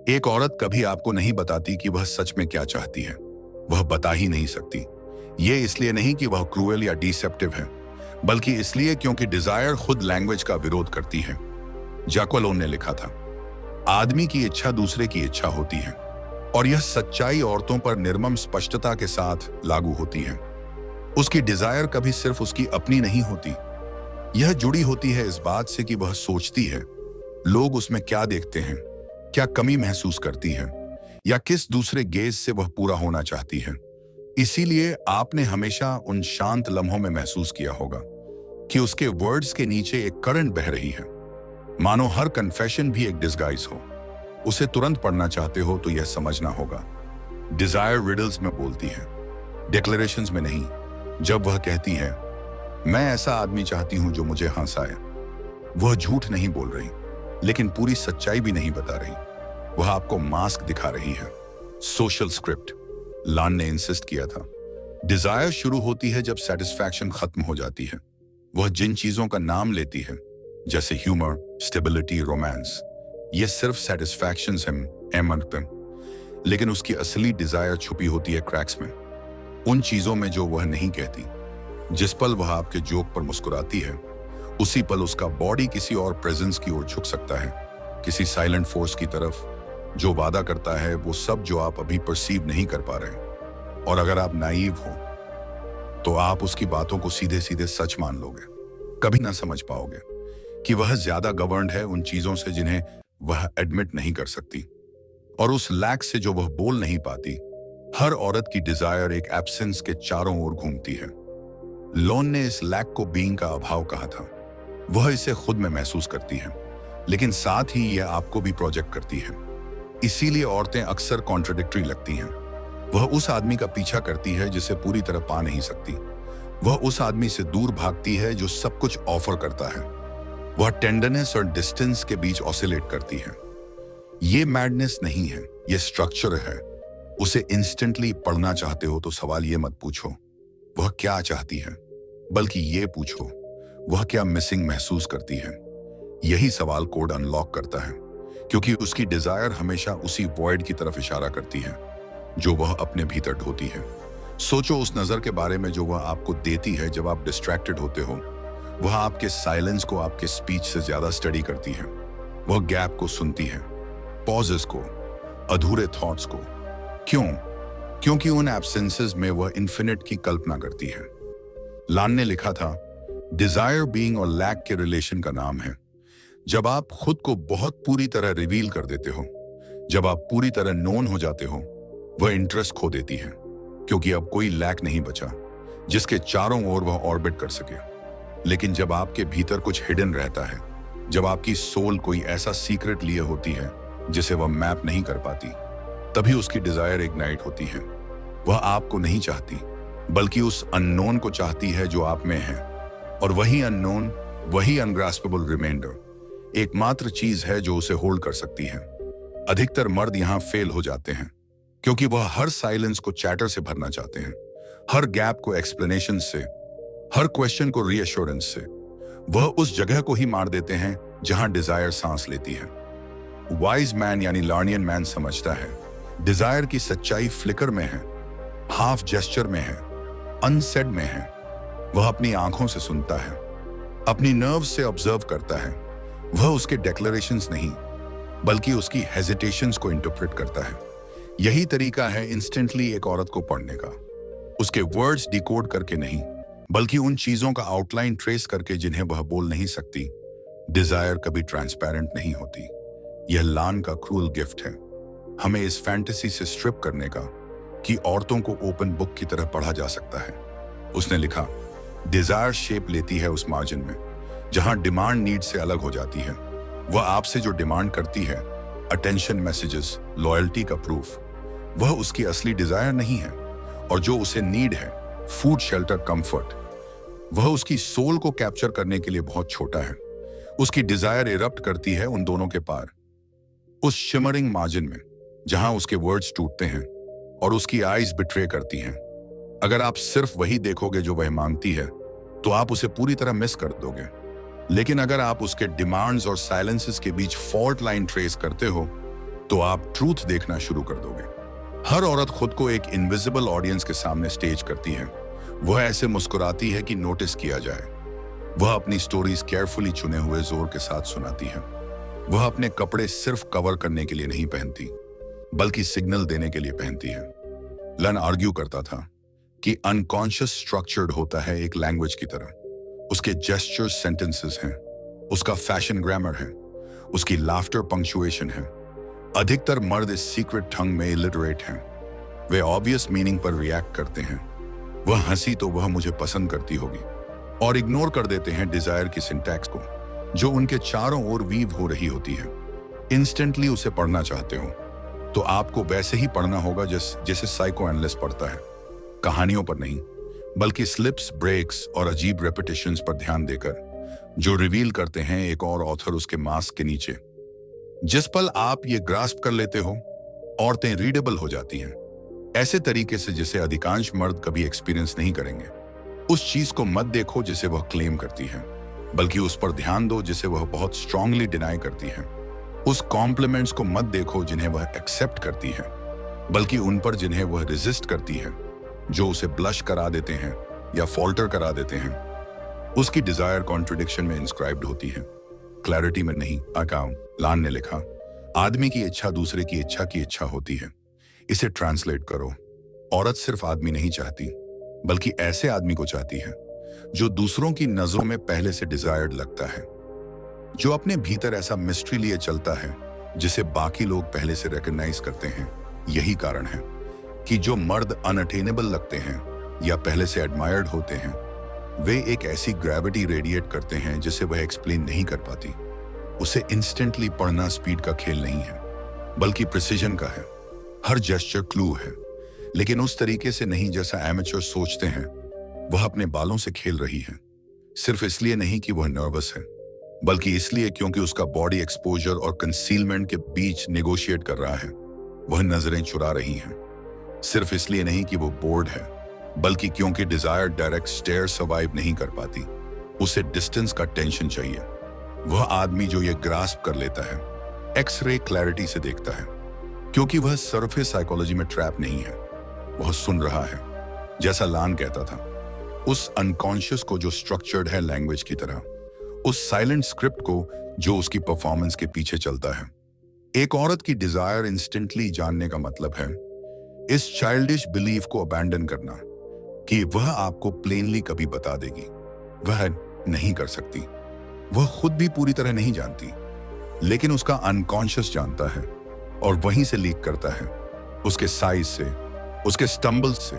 एक औरत कभी आपको नहीं बताती कि वह सच में क्या चाहती है। वह बता ही नहीं सकती। ये इसलिए नहीं कि वह क्रूएल या डिसेप्टिव है, बल्कि इसलिए क्योंकि डिजायर खुद लैंग्वेज का विरोध करती है। जैक्वलोन ने लिखा था, आदमी की इच्छा दूसरे की इच्छा होती है, और यह सच्चाई औरतों पर निर्मम स्पष्टता के साथ लागू होती है। उसकी डिजायर कभी सिर्फ उसकी अपनी नहीं होती। यह जुड़ी होती है इस बात से कि वह सोचती है लोग उसमें क्या देखते हैं, क्या कमी महसूस करती है, या किस दूसरे गेज से वह पूरा होना चाहती है। इसीलिए आपने हमेशा उन शांत लम्हों में महसूस किया होगा कि उसके वर्ड्स के नीचे एक करंट बह रही है, मानो हर कन्फेशन भी एक डिस्गाइज हो। उसे तुरंत पढ़ना चाहते हो तो यह समझना होगा, डिजायर रिडल्स में बोलती है, डिक्लेरेशंस में नहीं। जब वह कहती है मैं ऐसा आदमी चाहती हूं जो मुझे हंसाए, वह झूठ नहीं बोल रही, लेकिन पूरी सच्चाई भी नहीं बता रही। वह आपको मास्क दिखा रही है। Social script. लान ने इंसिस्ट किया था, डिजायर शुरू होती है जब सेटिस्फैक्शन खत्म हो जाती है। वह जिन चीजों का नाम लेती है, जैसे ह्यूमर, स्टेबिलिटी, रोमांस, ये सिर्फ सेटिस्फैक्शंस हैं, लेकिन उसकी असली डिजायर छुपी होती है क्रैक्स में, उन चीजों में जो वह नहीं कहती। जिस पल वह आपके जोक पर मुस्कुराती है, उसी पल उसका बॉडी किसी और प्रेजेंस की ओर झुक सकता है, किसी साइलेंट फोर्स की तरफ जो वादा करता है वो सब जो आप अभी परसीव नहीं कर पा रहे। और अगर आप नाइव हो तो आप उसकी बातों को सीधे सीधे सच मान लोगे। कभी ना समझ पाओगे कि वह ज्यादा गवर्नड है उन चीजों से जिन्हें वह एडमिट नहीं कर सकती, और उस लैक से जो वह बोल नहीं पाती। हर औरत की डिजायर एक एब्सेंस के चारों ओर घूमती है। लोन ने इस लैक को बीइंग का अभाव कहा था। वह इसे खुद में महसूस करती है, लेकिन साथ ही यह आपको भी प्रोजेक्ट करती है। इसीलिए औरतें अक्सर कॉन्ट्रडिक्टरी लगती हैं। वह उस आदमी का पीछा करती है जिसे पूरी तरह पा नहीं सकती। वह उस आदमी से दूर भागती है जो सब कुछ ऑफर करता है। वह टेंडरनेस और डिस्टेंस के बीच ऑसिलेट करती है। ये मैडनेस नहीं है, ये स्ट्रक्चर है। उसे इंस्टेंटली पढ़ना चाहते हो तो सवाल ये मत पूछो वह क्या चाहती है, बल्कि ये पूछो वह क्या मिसिंग महसूस करती है। यही सवाल कोड अनलॉक करता है, क्योंकि उसकी डिजायर हमेशा उसी वॉइड की तरफ इशारा करती है जो वह अपने भीतर ढोती है। सोचो उस नजर के बारे में जो वह आपको देती है जब आप डिस्ट्रैक्टेड होते हो। वह आपके साइलेंस को आपके स्पीच से ज्यादा स्टडी करती है। वह गैप को सुनती है, पॉजेस को, अधूरे थॉट्स को। क्यों? क्योंकि उन एब्सेंसेस में वह इन्फिनिट की कल्पना करती है। लान ने लिखा था, डिजायर बीइंग और लैक के रिलेशन का नाम है। जब आप खुद को बहुत पूरी तरह रिवील कर देते हो, जब आप पूरी तरह नोन हो जाते हो, वह इंटरेस्ट खो देती है, क्योंकि अब कोई लैक नहीं बचा जिसके चारों ओर वह ऑर्बिट कर सके। लेकिन जब आपके भीतर कुछ हिडन रहता है, जब आपकी सोल कोई ऐसा सीक्रेट लिए होती है जिसे वह मैप नहीं कर पाती, तभी उसकी डिजायर इग्नाइट होती है। वह आपको नहीं चाहती, बल्कि उस अननोन को चाहती है जो आप में है। और वही अननोन, वही अनग्रास्पेबल रिमाइंडर एकमात्र चीज है जो उसे होल्ड कर सकती है। अधिकतर मर्द यहां फेल हो जाते हैं, क्योंकि वह हर साइलेंस को चैटर से भरना चाहते हैं, हर गैप को एक्सप्लेनेशन से, हर क्वेश्चन को रीअश्योरेंस से। वह उस जगह को ही मार देते हैं जहां डिजायर सांस लेती है। वाइज मैन यानी लार्नियन मैन समझता है डिजायर की सच्चाई फ्लिकर में है, हाफ जेस्चर में है, अनसेड में है। वह अपनी आंखों से सुनता है, अपनी नर्व से ऑब्जर्व करता है। वह उसके डिक्लेरेशंस नहीं, बल्कि उसकी हेजिटेशंस को इंटरप्रेट करता है। यही तरीका है इंस्टेंटली एक औरत को पढ़ने का। उसके वर्ड्स डिकोड करके नहीं, बल्कि उन चीजों का आउटलाइन ट्रेस करके जिन्हें वह बोल नहीं सकती। डिजायर कभी ट्रांसपेरेंट नहीं होती। यह लान का क्रूअल गिफ्ट है, हमें इस फैंटेसी से स्ट्रिप करने का कि औरतों को ओपन बुक की तरह पढ़ा जा सकता है। उसने लिखा, डिजायर शेप लेती है उस मार्जिन में जहां डिमांड नीड से अलग हो जाती है। वह आपसे जो डिमांड करती है, अटेंशन, मैसेजेस, लॉयल्टी का प्रूफ, वह उसकी असली डिजायर नहीं है। और जो उसे नीड है, फूड, शेल्टर, कंफर्ट, वह उसकी सोल को कैप्चर करने के लिए बहुत छोटा है। उसकी डिजायर इरप्ट करती है उन दोनों के पार, उस शिमरिंग मार्जिन में जहां उसके वर्ड्स टूटते हैं और उसकी आईज बिट्रे करती हैं। अगर आप सिर्फ वही देखोगे जो वह मांगती है, तो आप उसे पूरी तरह मिस कर दोगे। लेकिन अगर आप उसके डिमांड्स और साइलेंसेस के बीच फॉल्ट लाइन ट्रेस करते हो, तो आप ट्रूथ देखना शुरू कर दोगे। हर औरत खुद को एक इनविजिबल ऑडियंस के सामने स्टेज करती है। वह ऐसे मुस्कुराती है कि नोटिस किया जाए। वह अपनी स्टोरीज केयरफुली चुने हुए जोर के साथ सुनाती है। वह अपने कपड़े सिर्फ कवर करने के लिए नहीं पहनती, बल्कि सिग्नल देने के लिए पहनती है। लन आर्ग्यू करता था कि अनकॉन्शियस स्ट्रक्चर्ड होता है एक लैंग्वेज की तरह। उसके जेस्चर्स सेंटेंसेस हैं, उसका फैशन ग्रामर है, उसकी लाफ्टर पंक्चुएशन है। अधिकतर मर्द इस सीक्रेट ठंग में इलिटरेट हैं। वे ऑब्वियस मीनिंग पर रिएक्ट करते हैं। वह हंसी तो वह मुझे पसंद करती होगी, और इग्नोर कर देते हैं डिजायर की सिंटैक्स को, जो उनके चारों ओर वीव हो रही होती है। इंस्टेंटली उसे पढ़ना चाहते हो तो आपको वैसे ही पढ़ना होगा जैसे साइको एनालिस्ट पढ़ता है, कहानियों पर नहीं, बल्कि स्लिप्स, ब्रेक्स और अजीब रेपिटेशंस पर ध्यान देकर, जो रिवील करते हैं एक और ऑथर उसके मास्क के नीचे। जिस पल आप ये ग्रास्प कर लेते हो, औरतें रीडेबल हो जाती हैं, ऐसे तरीके से जिसे अधिकांश मर्द कभी एक्सपीरियंस नहीं करेंगे। उस चीज को मत देखो जिसे वह क्लेम करती है, बल्कि उस पर ध्यान दो जिसे वह बहुत स्ट्रांगली डिनाई करती है। उस कॉम्प्लीमेंट्स को मत देखो जिन्हें वह एक्सेप्ट करती है, बल्कि उन पर जिन्हें वह रेजिस्ट करती है, जो उसे ब्लश करा देते हैं या फॉल्टर करा देते हैं। उसकी डिजायर कॉन्ट्रडिक्शन में इंस्क्राइब्ड होती है, क्लैरिटी में नहीं। लान ने लिखा, आदमी की इच्छा दूसरे की इच्छा की इच्छा होती है। इसे ट्रांसलेट करो, औरत सिर्फ आदमी नहीं चाहती, बल्कि ऐसे आदमी को चाहती है जो दूसरों की नजरों में पहले से डिजायर्ड लगता है, जो अपने भीतर ऐसा मिस्ट्री लिए चलता है जिसे बाकी लोग पहले से रिकॉग्नाइज करते हैं। यही कारण है कि जो मर्द अनअटेनेबल लगते हैं या पहले से एडमायर्ड होते हैं, वे एक ऐसी ग्रेविटी रेडिएट करते हैं जिसे वह एक्सप्लेन नहीं कर पाती। उसे इंस्टेंटली पढ़ना स्पीड का खेल नहीं है, बल्कि प्रिसीजन का है। हर जेस्चर क्लू है, लेकिन उस तरीके से नहीं जैसा एमेच्योर सोचते हैं। वह अपने बालों से खेल रही है, सिर्फ इसलिए नहीं कि वह नर्वस है, बल्कि इसलिए क्योंकि उसका बॉडी एक्सपोजर और कंसीलमेंट के बीच नेगोशिएट कर रहा है। वह नजरें चुरा रही हैं, सिर्फ इसलिए नहीं कि वो बोर्ड है, बल्कि क्योंकि डिजायर डायरेक्ट स्टेयर सर्वाइव नहीं कर पाती। उसे डिस्टेंस का टेंशन चाहिए। वह आदमी जो ये ग्रास्प कर लेता है, एक्सरे क्लैरिटी से देखता है, क्योंकि वह सरफेस साइकोलॉजी में ट्रैप नहीं है। वह सुन रहा है, जैसा लान कहता था, उस अनकॉन्शियस को जो स्ट्रक्चर्ड है लैंग्वेज की तरह, उस साइलेंट स्क्रिप्ट को जो उसकी परफॉर्मेंस के पीछे चलता है। एक औरत की डिजायर इंस्टेंटली जानने का मतलब है इस चाइल्डिश बिलीफ को अबैंडन करना कि वह आपको प्लेनली कभी बता देगी। वह नहीं कर सकती। वह खुद भी पूरी तरह नहीं जानती, लेकिन उसका अनकॉन्शियस जानता है और वहीं से लीक करता है। उसके साइज से, उसके स्टम्बल्स से,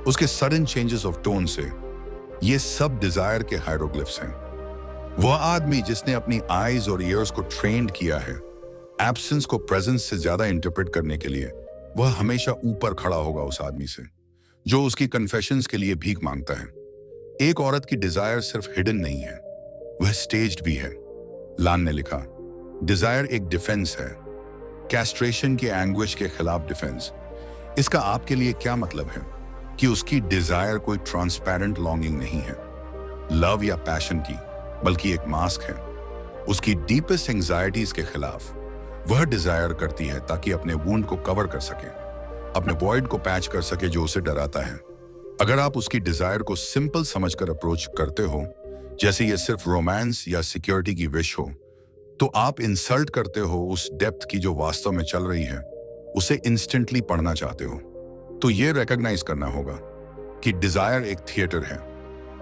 उसके सडन चेंजेस ऑफ टोन से। ये सब डिजायर के हायरोग्लिफ्स हैं। वह आदमी जिसने अपनी आईज और ईयर्स को ट्रेंड किया है एब्सेंस को प्रेजेंस से ज्यादा इंटरप्रेट करने के लिए, वह हमेशा ऊपर खड़ा होगा उस आदमी से जो उसकी कन्फेशंस के लिए भीख मांगता है। एक औरत की डिजायर सिर्फ हिडन नहीं है, वह स्टेज्ड भी है। लान ने लिखा, डिजायर एक डिफेंस है, कैस्ट्रेशन के एंग्विश के खिलाफ डिफेंस। इसका आपके लिए क्या मतलब है कि उसकी डिजायर कोई ट्रांसपेरेंट लॉन्गिंग नहीं है, लव या पैशन की, बल्कि एक मास्क है। उसकी डीपेस्ट एंजाइटीज के खिलाफ वह डिजायर करती है ताकि अपने वुंड को कवर कर सके, अपने वॉइड को पैच कर सके जो उसे डराता है। अगर आप उसकी डिजायर को सिंपल समझकर अप्रोच करते हो, जैसे ये सिर्फ रोमांस या सिक्योरिटी की विश हो, तो आप इंसल्ट करते हो उस डेप्थ की जो वास्तव में चल रही है। उसे इंस्टेंटली पढ़ना चाहते हो, तो ये रिकॉग्नाइज करना होगा कि डिजायर एक थिएटर है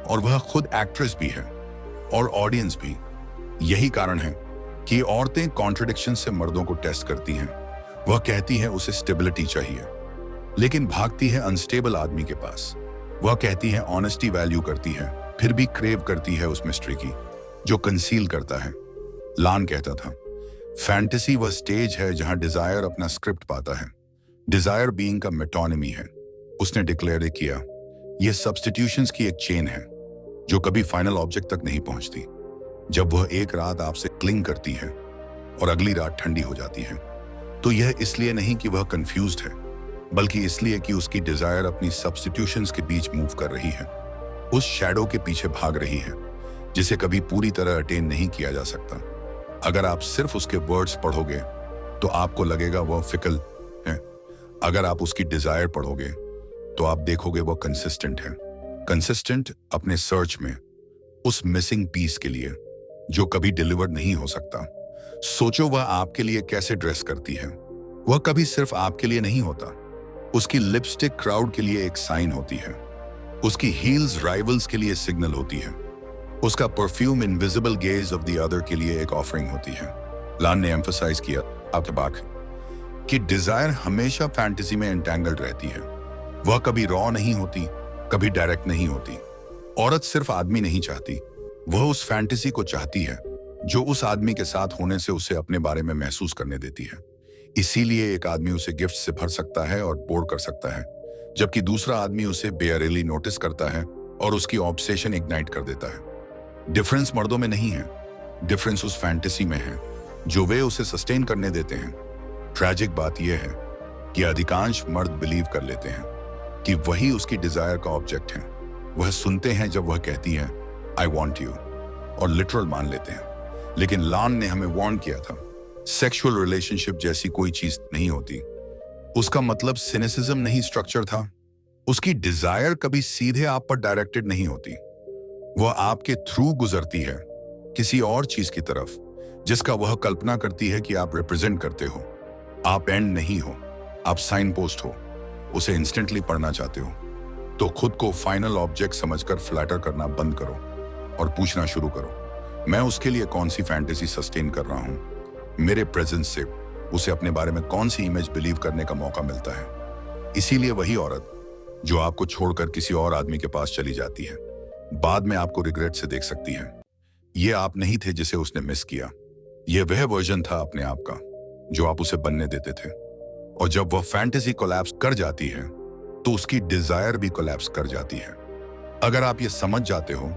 और वह खुद एक्ट्रेस भी है और ऑडियंस भी। यही कारण है कि औरतें कॉन्ट्रडिक्शन से मर्दों को टेस्ट करती हैं। वह कहती है उसे स्टेबिलिटी चाहिए, लेकिन भागती है अनस्टेबल आदमी के पास। वह कहती है ऑनेस्टी वैल्यू करती है, फिर भी क्रेव करती है उस मिस्ट्री की जो कंसील करता है। लान कहता था, फैंटेसी वह स्टेज है जहां डिजायर अपना स्क्रिप्ट पाता है। डिजायर बीइंग का मेटोनिमी है। उसने डिक्लेयर किया, यह सब्स्टिट्यूशंस की एक चेन है जो कभी फाइनल ऑब्जेक्ट तक नहीं पहुंचती। जब वह एक रात आपसे क्लिंग करती है और अगली रात ठंडी हो जाती है, तो यह इसलिए नहीं कि वह कंफ्यूज्ड है, बल्कि इसलिए कि उसकी डिजायर अपनी सब्स्टिट्यूशंस के बीच मूव कर रही है, उस शैडो के पीछे भाग रही है जिसे कभी पूरी तरह अटेन नहीं किया जा सकता। अगर आप सिर्फ उसके वर्ड्स पढ़ोगे तो आपको लगेगा वह फिकल है। अगर आप उसकी डिजायर पढ़ोगे तो आप देखोगे वह कंसिस्टेंट है। कंसिस्टेंट अपने सर्च में उस मिसिंग पीस के लिए जो कभी डिलीवर नहीं हो सकता। सोचो वह आपके लिए कैसे ड्रेस करती है। वह कभी सिर्फ आपके लिए नहीं होता। उसकी लिपस्टिक क्राउड के लिए एक साइन होती है। उसकी हील्स राइवल्स के लिए सिग्नल होती है। उसका perfume invisible gauge of the other के लिए एक ऑफरिंग होती है। लान ने एम्फसाइज किया आपके बात कि डिजायर हमेशा फैंटेसी में एंटेंगल्ड रहती है। वह कभी रॉ नहीं होती, कभी डायरेक्ट नहीं होती। औरत सिर्फ आदमी नहीं चाहती, वह उस फैंटेसी को चाहती है जो उस आदमी के साथ होने से उसे अपने बारे में महसूस करने देती है। इसीलिए एक आदमी उसे गिफ्ट से भर सकता है और बोर कर सकता है, जबकि दूसरा आदमी उसे बेअरेली नोटिस करता है और उसकी ऑब्सेशन इग्नाइट कर देता है। डिफरेंस मर्दों में नहीं है, डिफरेंस उस फैंटेसी में है जो वे उसे सस्टेन करने देते हैं। ट्रैजिक बात यह है कि अधिकांश मर्द बिलीव कर लेते हैं कि वही उसकी डिजायर का ऑब्जेक्ट है। वह सुनते हैं जब वह कहती है आई वॉन्ट यू और लिटरल मान लेते हैं। लेकिन लान ने हमें वार्न किया था, सेक्सुअल रिलेशनशिप जैसी कोई चीज नहीं होती। उसका मतलब सिनिसिज्म नहीं, स्ट्रक्चर था। उसकी डिजायर कभी सीधे आप पर डायरेक्टेड नहीं होती। वह आपके थ्रू गुजरती है किसी और चीज की तरफ जिसका वह कल्पना करती है कि आप रिप्रेजेंट करते हो। आप एंड नहीं हो, आप साइन पोस्ट हो। उसे इंस्टेंटली पढ़ना चाहते हो तो खुद को फाइनल ऑब्जेक्ट समझकर फ्लैटर करना बंद करो और पूछना शुरू करो, मैं उसके लिए कौन सी फैंटेसी सस्टेन कर रहा हूं? मेरे प्रेजेंस से उसे अपने बारे में कौन सी इमेज बिलीव करने का मौका मिलता है? इसीलिए वही औरत जो आपको छोड़कर किसी और आदमी के पास चली जाती है, बाद में आपको रिग्रेट से देख सकती है। ये आप नहीं थे जिसे उसने मिस किया। ये वह वर्जन था अपने आप का जो आप उसे बनने देते थे। और जब वह फैंटेसी कोलैप्स कर जाती है तो उसकी डिजायर भी कोलैप्स कर जाती है। अगर आप ये समझ जाते हो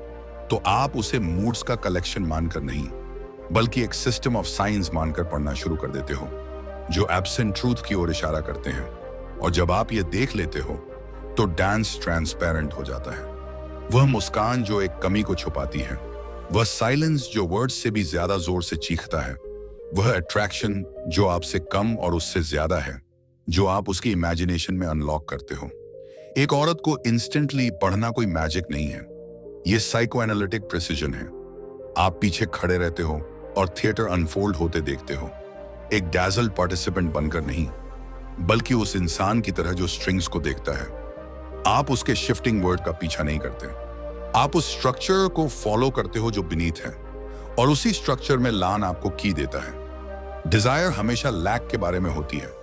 तो आप उसे मूड्स का कलेक्शन मानकर नहीं, बल्कि एक सिस्टम ऑफ साइंस मानकर पढ़ना शुरू कर देते हो जो एब्सेंट ट्रूथ की ओर इशारा करते हैं। और जब आप ये देख लेते हो तो डांस ट्रांसपेरेंट हो जाता है। वह मुस्कान जो एक कमी को छुपाती है, वह साइलेंस जो वर्ड्स से भी ज्यादा जोर से चीखता है, वह अट्रैक्शन जो आपसे कम और उससे ज्यादा है जो आप उसकी इमेजिनेशन में अनलॉक करते हो। एक औरत को इंस्टेंटली पढ़ना कोई मैजिक नहीं है, यह साइको एनालिटिक प्रिसीजन है। आप पीछे खड़े रहते हो और थिएटर अनफोल्ड होते देखते हो, एक डैजल्ड पार्टिसिपेंट बनकर नहीं, बल्कि उस इंसान की तरह जो स्ट्रिंग्स को देखता है। आप उसके शिफ्टिंग वर्ड का पीछा नहीं करते, आप उस स्ट्रक्चर को फॉलो करते हो जो बीनीथ है, और उसी स्ट्रक्चर में लान आपको की देता है। डिजायर हमेशा लैक के बारे में होती है।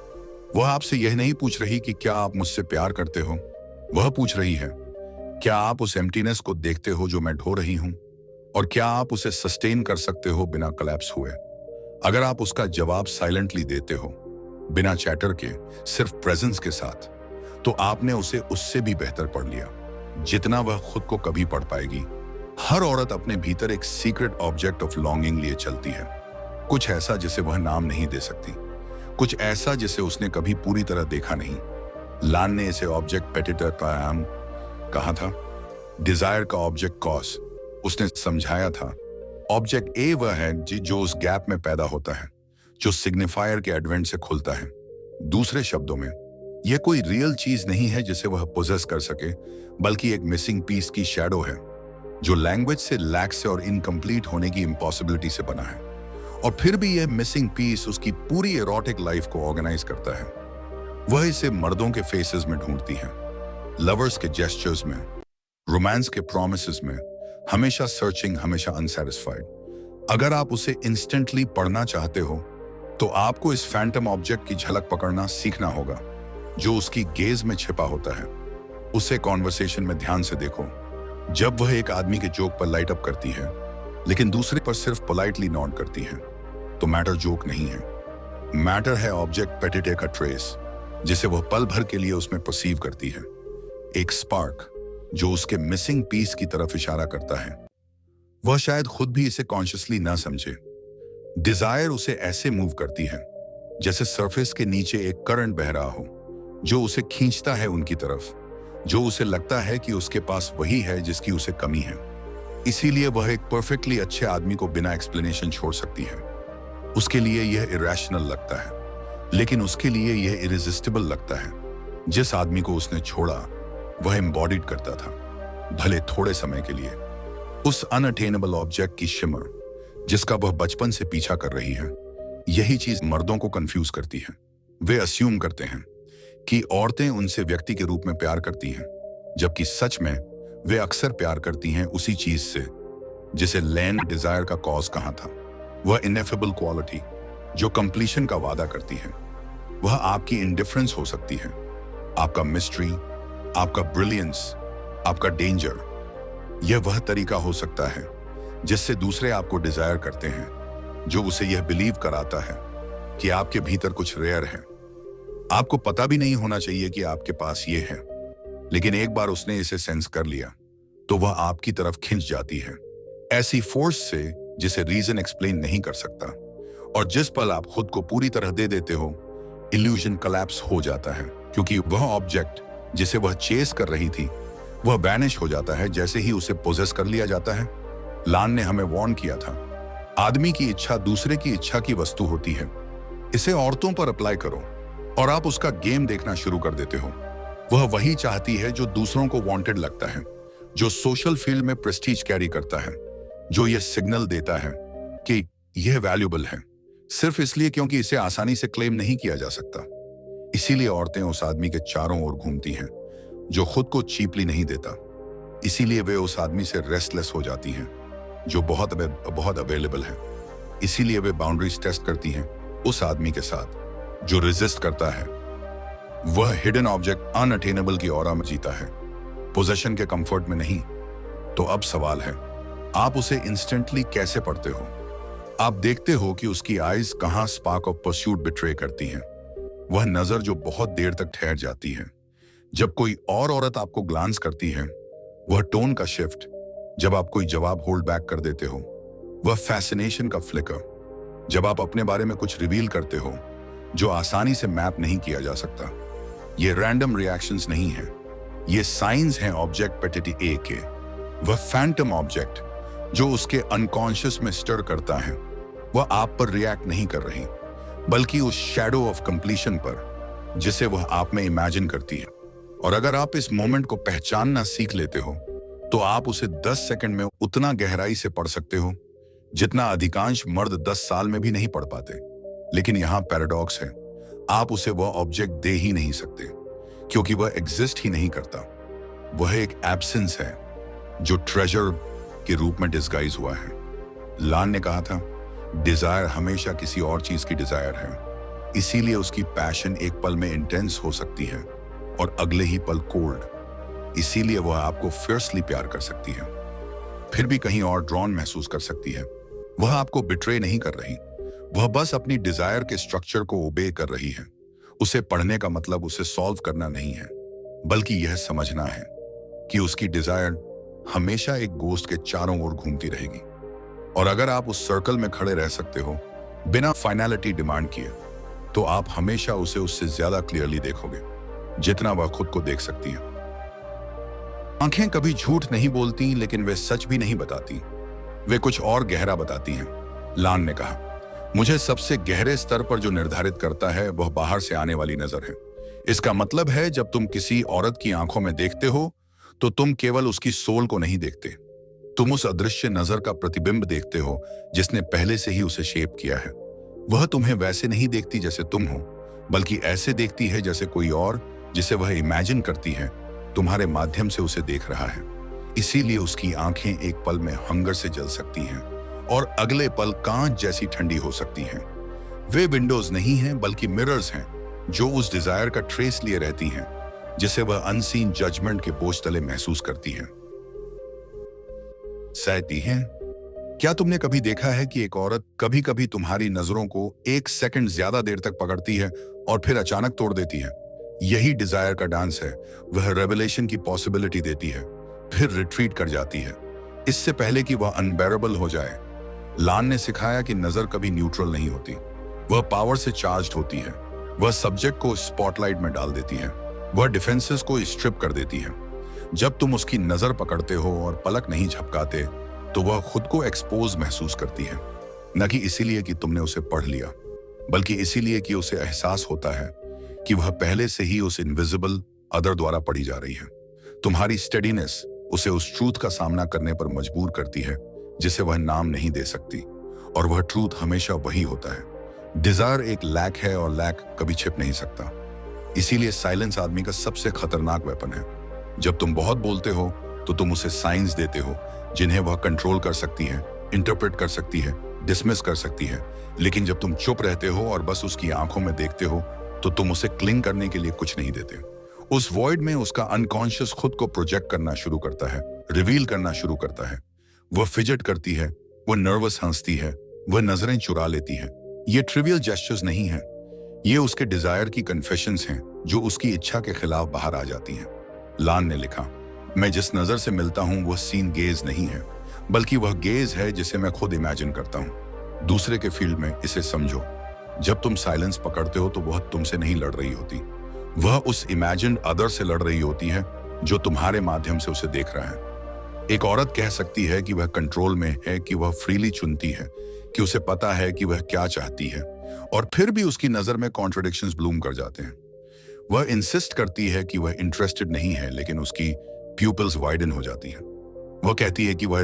वह आपसे यह नहीं पूछ रही कि क्या आप मुझसे प्यार करते हो, वह पूछ रही है क्या आप उस एम्प्टीनेस को देखते हो जो मैं ढो रही हूं, और क्या आप उसे सस्टेन कर सकते हो बिना कोलैप्स हुए। अगर आप उसका जवाब साइलेंटली देते हो, बिना चैटर के, सिर्फ प्रेजेंस के साथ, तो आपने उसे उससे भी बेहतर पढ़ लिया जितना वह खुद को कभी पढ़ पाएगी। हर औरत अपने भीतर एक सीक्रेट ऑब्जेक्ट ऑफ लॉन्गिंग लिए चलती है, कुछ ऐसा जिसे वह नाम नहीं दे सकती, कुछ ऐसा जिसे उसने कभी पूरी तरह देखा नहीं। लान ने इसे ऑब्जेक्ट पेटिटर कायाम कहा था, डिजायर का ऑब्जेक्ट कॉस उसने समझाया था। ऑब्जेक्ट ए वह है जो उस गैप में पैदा होता है, जो सिग्निफायर के एडवेंट से खुलता है। दूसरे शब्दों में, यह कोई रियल चीज नहीं है जिसे वह पोजेस कर सके, बल्कि एक मिसिंग पीस की शैडो है जो लैंग्वेज से, लैक से और इनकम्प्लीट होने की इम्पॉसिबिलिटी से बना है। और फिर भी यह मिसिंग पीस उसकी पूरी एरोटिक लाइफ को ऑर्गेनाइज करता है। वह इसे मर्दों के फेसेस में ढूंढती है, लवर्स के जेस्चर्स में, रोमांस के प्रोमिसेस में, हमेशा सर्चिंग, हमेशा अनसैटिस्फाइड। अगर आप उसे इंस्टेंटली पढ़ना चाहते हो तो आपको इस फैंटम ऑब्जेक्ट की झलक पकड़ना सीखना होगा जो उसकी गेज में छिपा होता है। उसे कॉन्वर्सेशन में ध्यान से देखो, जब वह एक आदमी के जोक पर लाइट अप करती है लेकिन दूसरे पर सिर्फ पोलाइटली नॉड करती है, तो मैटर जोक नहीं है, मैटर है ऑब्जेक्ट पेटिटे का ट्रेस जिसे वह पल भर के लिए उसमें परसीव करती है। एक स्पार्क जो उसके मिसिंग पीस की तरफ इशारा करता है। वह शायद खुद भी इसे कॉन्शियसली ना समझे। डिजायर उसे ऐसे मूव करती है जैसे सरफेस के नीचे एक करंट बह रहा हो जो उसे खींचता है उनकी तरफ, जो उसे लगता है कि उसके पास वही है जिसकी उसे कमी है। इसीलिए वह एक परफेक्टली अच्छे आदमी को बिना एक्सप्लेनेशन छोड़ सकती है। उसके लिए यह इरेशनल लगता है, लेकिन उसके लिए यह इरेजिस्टिबल लगता है। जिस आदमी को उसने छोड़ा वह एम्बॉडीड करता था, भले थोड़े समय के लिए, उस अनअटेनेबल ऑब्जेक्ट की शिमर जिसका वह बचपन से पीछा कर रही है। यही चीज मर्दों को कंफ्यूज करती है। वे अस्यूम करते हैं कि औरतें उनसे व्यक्ति के रूप में प्यार करती हैं, जबकि सच में वे अक्सर प्यार करती हैं उसी चीज से जिसे लैंड डिजायर का कॉज कहा था। वह इनएफेबल क्वालिटी जो कंप्लीशन का वादा करती है। वह आपकी इंडिफरेंस हो सकती है, आपका मिस्ट्री, आपका ब्रिलियंस, आपका डेंजर। यह वह तरीका हो सकता है जिससे दूसरे आपको डिजायर करते हैं, जो उसे यह बिलीव कराता है कि आपके भीतर कुछ रेयर है। आपको पता भी नहीं होना चाहिए कि आपके पास यह है, लेकिन एक बार उसने इसे सेंस कर लिया तो वह आपकी तरफ खिंच जाती है, ऐसी फोर्स से जिसे रीजन एक्सप्लेन नहीं कर सकता। और जिस पल आप खुद को पूरी तरह दे देते हो, इल्यूजन कोलैप्स हो जाता है, क्योंकि वह ऑब्जेक्ट जिसे वह चेस कर रही थी वह वैनिश हो जाता है जैसे ही उसे पोजेस कर लिया जाता है। लान ने हमें वार्न किया था, आदमी की इच्छा दूसरे की इच्छा की वस्तु होती है। इसे औरतों पर अप्लाई करो और आप उसका गेम देखना शुरू कर देते हो। वह वही चाहती है जो दूसरों को वांटेड लगता है, जो सोशल फील्ड में प्रेस्टीज कैरी करता है, जो यह सिग्नल देता है कि यह वैल्यूबल है, सिर्फ इसलिए क्योंकि इसे आसानी से क्लेम नहीं किया जा सकता। इसीलिए औरतें उस आदमी के चारों ओर घूमती हैं जो खुद को चीपली नहीं देता। इसीलिए वे उस आदमी से रेस्टलेस हो जाती हैं जो बहुत अवेलेबल है। इसीलिए वे बाउंड्रीज टेस्ट करती हैं उस आदमी के साथ जो रेजिस्ट करता है। वह हिडन ऑब्जेक्ट अनअटेनेबल की ऑरा में जीता है, पोजेशन के कंफर्ट में नहीं। तो अब सवाल है, आप उसे इंस्टेंटली कैसे पढ़ते हो? आप देखते हो कि उसकी आईज कहां स्पार्क ऑफ परस्यूट बिट्रे करती हैं। वह नजर जो बहुत देर तक ठहर जाती है जब कोई और औरत आपको ग्लांस करती है, वह टोन का शिफ्ट जब आप कोई जवाब होल्ड बैक कर देते हो, वह फैसिनेशन का फ्लिकर जब आप अपने बारे में कुछ रिवील करते हो जो आसानी से मैप नहीं किया जा सकता। ये रैंडम रिएक्शंस नहीं है, ये साइंस हैं ऑब्जेक्ट पेटिटी ए के। वह फैंटम ऑब्जेक्ट जो उसके अनकॉन्शियस में स्टर करता है, वह आप पर रिएक्ट नहीं कर रही, बल्कि उस शैडो ऑफ कंप्लीशन पर जिसे वह आप में इमेजिन करती है। और अगर आप इस मोमेंट को पहचानना सीख लेते हो तो आप उसे 10 सेकंड में उतना गहराई से पढ़ सकते हो जितना अधिकांश मर्द 10 साल में भी नहीं पढ़ पाते। लेकिन यहां पैराडॉक्स है, आप उसे वह ऑब्जेक्ट दे ही नहीं सकते क्योंकि वह एग्जिस्ट ही नहीं करता। वह एक एब्सेंस है जो ट्रेजर के रूप में डिस्गाइज हुआ है। लान ने कहा था, डिजायर हमेशा किसी और चीज की डिजायर है। इसीलिए उसकी पैशन एक पल में इंटेंस हो सकती है और अगले ही पल कोल्ड। इसीलिए वह आपको फियर्सली प्यार कर सकती है, फिर भी कहीं और ड्रॉन महसूस कर सकती है। वह आपको बिट्रे नहीं कर रही, वह बस अपनी डिजायर के स्ट्रक्चर को ओबे कर रही है। उसे पढ़ने का मतलब उसे सॉल्व करना नहीं है, बल्कि यह समझना है कि उसकी डिजायर हमेशा एक गोश्त के चारों ओर घूमती रहेगी। और अगर आप उस सर्कल में खड़े रह सकते हो बिना फाइनलिटी डिमांड किए, तो आप हमेशा उसे उससे ज्यादा क्लियरली देखोगे जितना वह खुद को देख सकती है। आंखें कभी झूठ नहीं बोलती, लेकिन वे सच भी नहीं बताती, वे कुछ और गहरा बताती हैं। लान ने कहा, मुझे सबसे गहरे स्तर पर जो निर्धारित करता है वह बाहर से आने वाली नजर है। इसका मतलब है जब तुम किसी औरत की आंखों में देखते हो तो तुम केवल उसकी सोल को नहीं देखते, तुम उस अदृश्य नजर का प्रतिबिंब देखते हो जिसने पहले से ही उसे शेप किया है। वह तुम्हें वैसे नहीं देखती जैसे तुम हो, बल्कि ऐसे देखती है जैसे कोई और जिसे वह इमेजिन करती है तुम्हारे माध्यम से उसे देख रहा है। इसीलिए उसकी आंखें एक पल में हंगर से जल सकती हैं और अगले पल कांच जैसी ठंडी हो सकती हैं। वे विंडोज नहीं हैं बल्कि मिरर्स हैं जो उस डिजायर का ट्रेस लिए रहती हैं जिसे वह अनसीन जजमेंट के बोझ तले महसूस करती हैं। सहती हैं। क्या तुमने कभी देखा है कि एक औरत कभी कभी तुम्हारी नजरों को 1 सेकंड ज्यादा देर तक पकड़ती है और फिर अचानक तोड़ देती है? यही डिजायर का डांस है। वह रेवलेशन की पॉसिबिलिटी देती है, फिर रिट्रीट कर जाती है इससे पहले कि वह अनबेरेबल हो जाए। लान ने सिखाया कि नजर कभी न्यूट्रल नहीं होती, वह पावर से चार्ज्ड होती है। वह सब्जेक्ट को स्पॉटलाइट में डाल देती है, वह डिफेंसेस को स्ट्रिप कर देती है। जब तुम उसकी नजर पकड़ते हो और पलक नहीं झपकाते तो वह खुद को एक्सपोज महसूस करती है, न कि इसीलिए कि तुमने उसे पढ़ लिया। बल्कि इसीलिए कि उसे एहसास होता है कि वह पहले से ही उस इनविजिबल अदर द्वारा पढ़ी जा रही है। तुम्हारी स्टेडीनेस उसे उस ट्रूथ का सामना करने पर मजबूर करती है जिसे वह नाम नहीं दे सकती, और वह ट्रूथ हमेशा वही होता है। डिजायर एक लैक है और लैक कभी छिप नहीं सकता। इसीलिए साइलेंस आदमी का सबसे खतरनाक वेपन है। जब तुम बहुत बोलते हो तो तुम उसे साइंस देते हो जिन्हें वह कंट्रोल कर सकती है, इंटरप्रेट कर सकती है, डिसमिस कर सकती है। लेकिन जब तुम चुप रहते हो और बस उसकी आंखों में देखते हो तो तुम उसे क्लिंग करने के लिए कुछ नहीं देते। उस वॉइड में उसका अनकॉन्शियस खुद को प्रोजेक्ट करना शुरू करता है, रिवील करना शुरू करता है। वह फिजट करती है, वह नर्वस हंसती है, वह नजरें चुरा लेती है। ये ट्रिवियल जेस्चर्स नहीं है, ये उसके डिजायर की कन्फेशंस हैं जो उसकी इच्छा के खिलाफ बाहर आ जाती हैं। लान ने लिखा, मैं जिस नजर से मिलता हूं वह सीन गेज नहीं है, बल्कि वह गेज है जिसे मैं खुद इमेजिन करता हूं। दूसरे के फील्ड में इसे समझो। जब तुम साइलेंस पकड़ते हो तो वह तुमसे नहीं लड़ रही होती, वह उस इमेजिन्ड अदर से लड़ रही होती है जो तुम्हारे माध्यम से उसे देख रहा है। एक औरत कह सकती है कि वह कंट्रोल में है, कि वह फ्रीली चुनती है, कि उसे पता है कि वह क्या चाहती है, और फिर भी उसकी नजर में कॉन्ट्रडिक्शंस ब्लूम कर जाते हैं। वह इंसिस्ट करती है कि वह इंटरेस्टेड नहीं है, लेकिन उसकी प्यूपल्स वाइडन हो जाती हैं। वह कहती है कि वह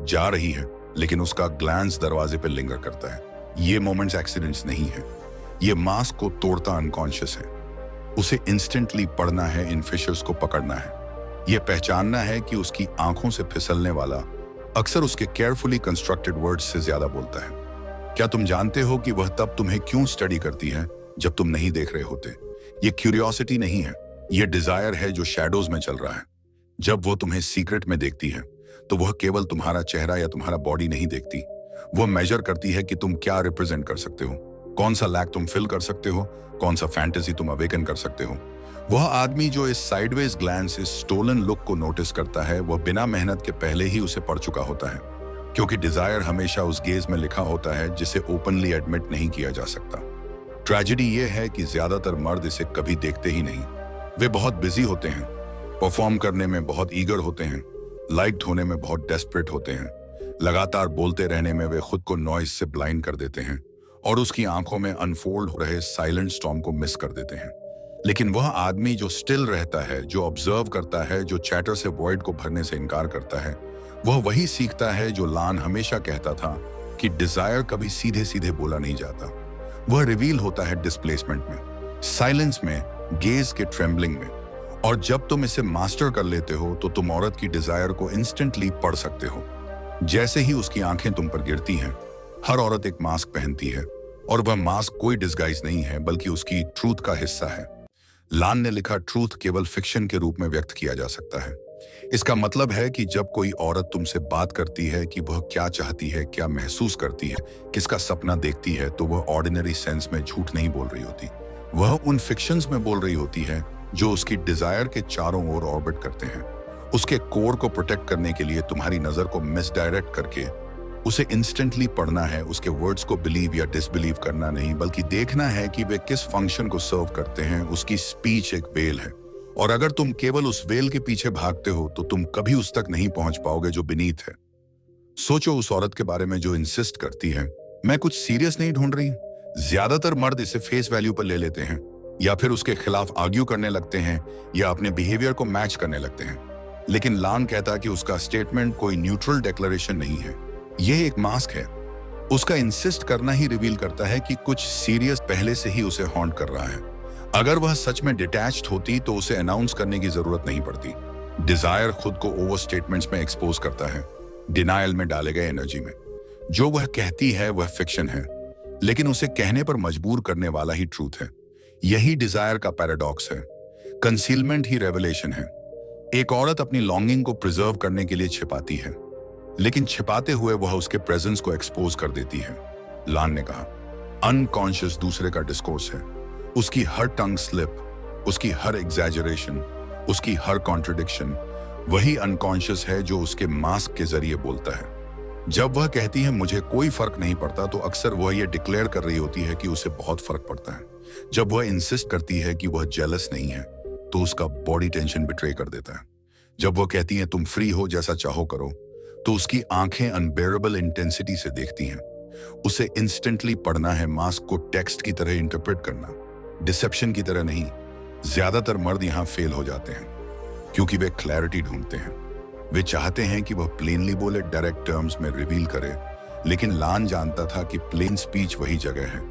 जा रही है, लेकिन उसका ग्लैंस दरवाजे पर लिंगर करता है। ये मोमेंट्स एक्सीडेंट्स नहीं है, ये मास्क को तोड़ता अनकॉन्शियस है। उसे इंस्टेंटली पढ़ना है, इन फिशर्स को पकड़ना है, यह पहचानना है कि उसकी आंखों से फिसलने वाला अक्सर उसके केयरफुली कंस्ट्रक्टेड वर्ड्स से ज्यादा बोलता है। क्या तुम जानते हो कि वह तब तुम्हें क्यों स्टडी करती है जब तुम नहीं देख रहे होते? ये क्यूरियोसिटी नहीं है, ये डिजायर है जो शैडोज में चल रहा है। जब वो तुम्हें सीक्रेट में देखती है तो वह केवल तुम्हारा चेहरा या तुम्हारा बॉडी नहीं देखती, वह मेजर करती है कि तुम क्या रिप्रेजेंट कर सकते हो, कौन सा लैक तुम फिल कर सकते हो, कौन सा फैंटेसी तुम अवेकन कर सकते हो। वह आदमी जो इस साइडवेज ग्लैंस, इस स्टोलन लुक को नोटिस करता है, वह बिना मेहनत के पहले ही उसे पढ़ चुका होता है, क्योंकि डिजायर हमेशा उस गेज में लिखा होता है जिसे ओपनली एडमिट नहीं किया जा सकता। ट्रेजेडी यह है कि ज्यादातर मर्द इसे कभी देखते ही नहीं। वे बहुत बिजी होते हैं, परफॉर्म करने में बहुत ईगर होते हैं, लाइक्ड होने में बहुत डेस्परेट होते हैं, लगातार बोलते रहने में वे खुद को नॉइज से ब्लाइंड कर देते हैं और उसकी आंखों में अनफोल्ड हो रहे साइलेंट स्टॉर्म को मिस कर देते हैं। लेकिन वह आदमी जो स्टिल रहता है, जो ऑब्जर्व करता है, जो चैटर से वॉइड को भरने से इनकार करता है, वह वही सीखता है जो लान हमेशा कहता था कि डिजायर कभी सीधे सीधे बोला नहीं जाता। वह रिवील होता है डिस्प्लेसमेंट में, साइलेंस में, गेज के ट्रेम्बलिंग में। और जब तुम इसे मास्टर कर लेते हो तो तुम औरत की डिजायर को इंस्टेंटली पढ़ सकते हो। जैसे ही उसकी आंखें तुम पर गिरती हैं, हर औरत एक मास्क पहनती है, और वह मास्क कोई डिस्गाइज नहीं है, बल्कि उसकी ट्रूथ का हिस्सा है। लान ने लिखा, ट्रूथ केवल फिक्शन के रूप में व्यक्त किया जा सकता है। इसका मतलब है कि जब कोई औरत तुमसे बात करती है कि वह क्या चाहती है, क्या महसूस करती है, किसका सपना देखती है, तो वह ऑर्डिनरी सेंस में झूठ नहीं बोल रही होती, वह उन फिक्शंस में बोल रही होती है जो उसकी डिजायर के चारों ओर ऑर्बिट करते हैं। उसके कोर को प्रोटेक्ट करने के लिए तुम्हारी नजर को मिसडायरेक्ट करके उसे इंस्टेंटली पढ़ना है, उसके वर्ड्स को बिलीव या डिसबिलीव करना नहीं, बल्कि देखना है कि वे किस फंक्शन को सर्व करते हैं। उसकी स्पीच एक वेल है, और अगर तुम केवल उस वेल के पीछे भागते हो तो तुम कभी उस तक नहीं पहुंच पाओगे जो बीनीथ है। सोचो उस औरत के बारे में जो इंसिस्ट करती है, मैं कुछ सीरियस नहीं ढूंढ रही। ज्यादातर मर्द इसे फेस वैल्यू पर ले लेते हैं, या फिर उसके खिलाफ आर्ग्यू करने लगते हैं, या अपने बिहेवियर को मैच करने लगते हैं। लेकिन लान कहता कि उसका स्टेटमेंट कोई न्यूट्रल डिक्लेरेशन नहीं है, यह एक मास्क है। उसका इंसिस्ट करना ही रिवील करता है कि कुछ सीरियस पहले से ही उसे हॉन्ट कर रहा है। अगर वह सच में डिटैच्ड होती तो उसे अनाउंस करने की जरूरत नहीं पड़ती। डिजायर खुद को ओवर स्टेटमेंट्स में एक्सपोज करता है, डिनायल में डाले गए एनर्जी में। जो वह कहती है वह फिक्शन है, लेकिन उसे कहने पर मजबूर करने वाला ही ट्रूथ है। यही डिजायर का पैराडॉक्स है। कंसीलमेंट ही रेवलेशन है। एक औरत अपनी लॉन्गिंग को प्रिजर्व करने के लिए छिपाती है, लेकिन छिपाते हुए वह उसके प्रेजेंस को एक्सपोज कर देती है। लान ने कहा, अनकॉन्शियस दूसरे का डिस्कोर्स है। उसकी हर टंग स्लिप, उसकी हर एग्जैजरेशन, उसकी हर कॉन्ट्रडिक्शन, वही अनकॉन्शियस है जो उसके मास्क के जरिए बोलता है। जब वह कहती है मुझे कोई फर्क नहीं पड़ता, तो अक्सर वह यह डिक्लेयर कर रही होती है कि उसे बहुत फर्क पड़ता है। जब वह इंसिस्ट करती है कि वह जेलस नहीं है, तो उसका बॉडी टेंशन बिट्रे कर देता है। जब वह कहती है तुम फ्री हो, जैसा चाहो करो, तो उसकी आंखें अनबेरेबल इंटेंसिटी से देखती हैं। उसे इंस्टेंटली पढ़ना है, मास्क को टेक्स्ट की तरह इंटरप्रेट करना, डिसेप्शन की तरह नहीं। ज्यादातर मर्द यहां फेल हो जाते हैं क्योंकि वे क्लैरिटी ढूंढते हैं। वे चाहते हैं कि वह प्लेनली बोले, डायरेक्ट टर्म्स में रिवील करे, लेकिन लान जानता था कि प्लेन स्पीच वही जगह है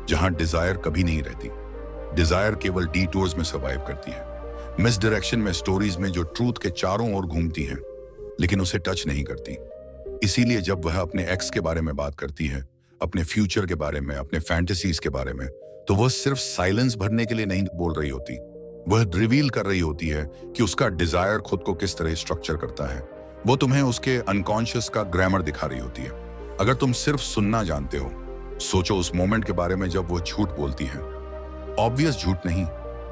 जहां डिजायर कभी नहीं रहती। डिजायर केवल डिटूर्स में सर्वाइव करती है, मिस डायरेक्शन में, स्टोरीज में जो ट्रूथ के चारों ओर घूमती हैं लेकिन उसे टच नहीं करती। इसीलिए जब वह अपने एक्स के बारे में बात करती है, अपने फ्यूचर के बारे में, अपने फैंटेसीज के बारे में, तो वह सिर्फ साइलेंस भरने के लिए नहीं बोल रही होती, वह रिवील कर रही होती है कि उसका डिजायर खुद को किस तरह स्ट्रक्चर करता है। वो तुम्हें उसके अनकॉन्शियस का ग्रामर दिखा रही होती है। अगर तुम सिर्फ सुनना जानते हो, सोचो उस मोमेंट के बारे में जब वो झूठ बोलती है। ऑब्वियस झूठ नहीं,